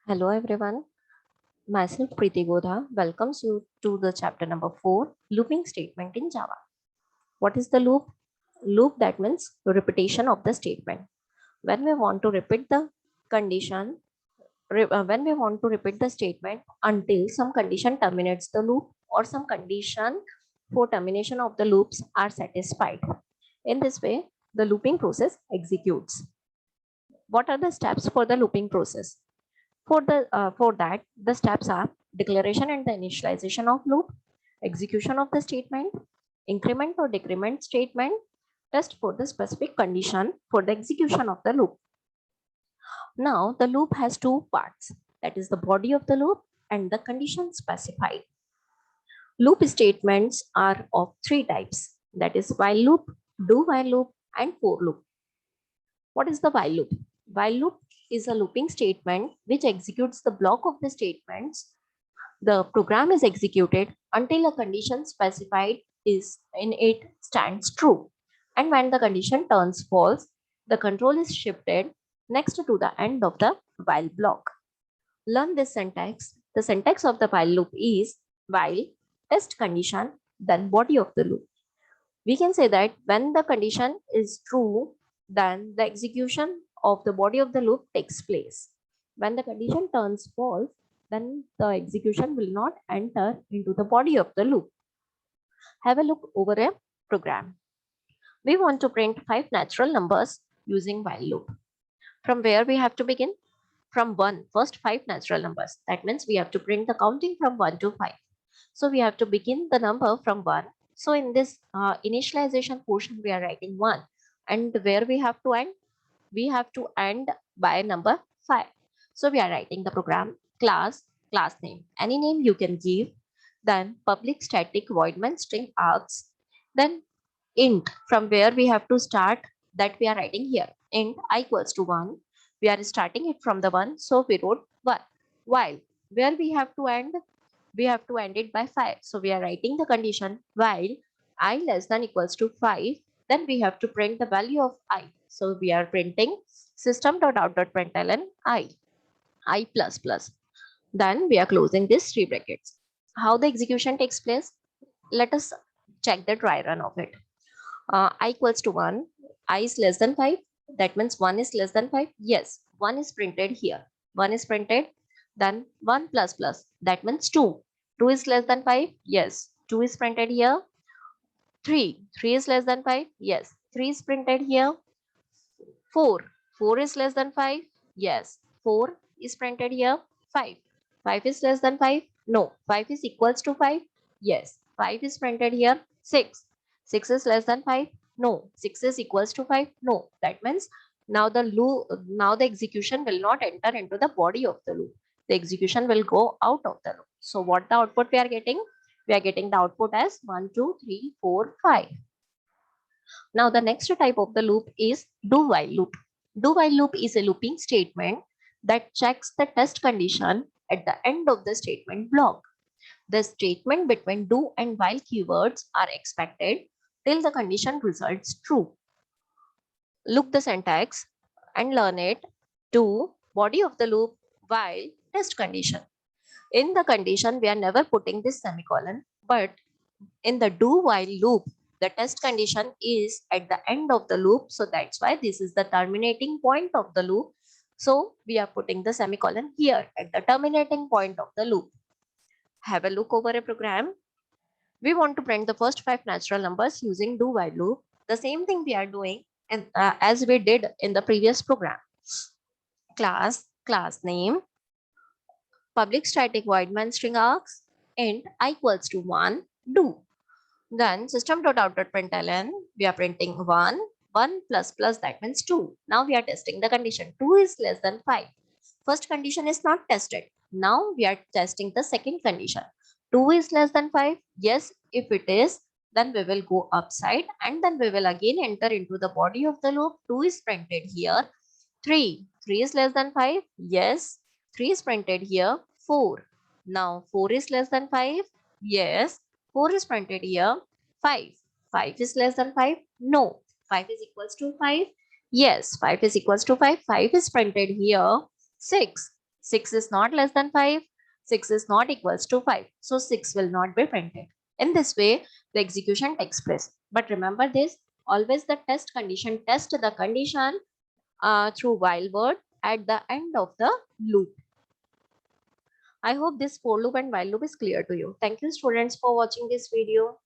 Hello everyone, myself Preeti Godha welcomes you to the chapter number 4, looping statement in Java. What is the loop? Loop, that means repetition of the statement. When we want to repeat the condition, when we want to repeat the statement until some condition terminates the loop or some condition for termination of the loops are satisfied. In this way, the looping process executes. What are the steps for the looping process? For that, the steps are declaration and the initialization of loop, execution of the statement, increment or decrement statement, test for the specific condition for the execution of the loop. Now, the loop has two parts, that is the body of the loop and the condition specified. Loop statements are of three types, that is while loop, do while loop, and for loop. What is the while loop? While loop is a looping statement which executes the block of the statements. The program is executed until a condition specified is in it stands true. And when the condition turns false, the control is shifted next to the end of the while block. Learn this syntax. The syntax of the while loop is while test condition, then body of the loop. We can say that when the condition is true, then the execution of the body of the loop takes place. When the condition turns false, then the execution will not enter into the body of the loop. Have a look over a program. We want to print 5 natural numbers using while loop. From where we have to begin? From 1, first 5 natural numbers. That means we have to print the counting from 1 to 5. So we have to begin the number from 1. So in this initialization portion, we are writing 1. And where we have to end? We have to end by number 5. So we are writing the program class name. Any name you can give. Then public static void main string args. Then int, from where we have to start, that we are writing here. Int I equals to 1. We are starting it from the 1. So we wrote 1. While where we have to end? We have to end it by 5. So we are writing the condition while I less than equals to 5. Then we have to print the value of I. So we are printing system.out.println I plus plus. Then we are closing these three brackets. How the execution takes place? Let us check the dry run of it. I equals to 1. I is less than 5. That means 1 is less than 5. Yes, 1 is printed here. 1 is printed. Then 1 plus plus. That means 2. 2 is less than 5. Yes, 2 is printed here. 3. 3 is less than 5. Yes, 3 is printed here. 4. 4 is less than 5. Yes, 4 is printed here. 5. 5 is less than 5. No, 5 is equals to 5. Yes, 5 is printed here. 6. 6 is less than 5. No, 6 is equals to 5. No, that means now the execution will not enter into the body of the loop. The execution will go out of the loop. So what the output we are getting? We are getting the output as 1, 2, 3, 4, 5. Now the next type of the loop is do while loop. Do while loop is a looping statement that checks the test condition at the end of the statement block. The statement between do and while keywords are expected till the condition results true. Look the syntax and learn it. Do body of the loop while test condition. In the condition, we are never putting this semicolon, but in the do while loop, the test condition is at the end of the loop. So that's why this is the terminating point of the loop. So we are putting the semicolon here at the terminating point of the loop. Have a look over a program. We want to print the first 5 natural numbers using do while loop. The same thing we are doing as we did in the previous program. Class name, public static void main string args, int I equals to 1, do. Then system.out.println, we are printing 1, 1 plus plus, that means 2. Now we are testing the condition. 2 is less than 5. First condition is not tested. Now we are testing the second condition. 2 is less than 5. Yes, if it is, then we will go upside and then we will again enter into the body of the loop. 2 is printed here. 3 is less than 5. Yes, 3 is printed here. 4. Now 4 is less than 5. Yes, 4 is printed here. 5 is less than 5. No, 5 is equals to 5. Yes, 5 is equals to 5. 5 is printed here. 6 6 is not less than 5. 6 is not equals to 5. So 6 will not be printed. In this way, the execution takes place. But remember this, always the test the condition through while word at the end of the loop. I hope this for loop and while loop is clear to you. Thank you students for watching this video.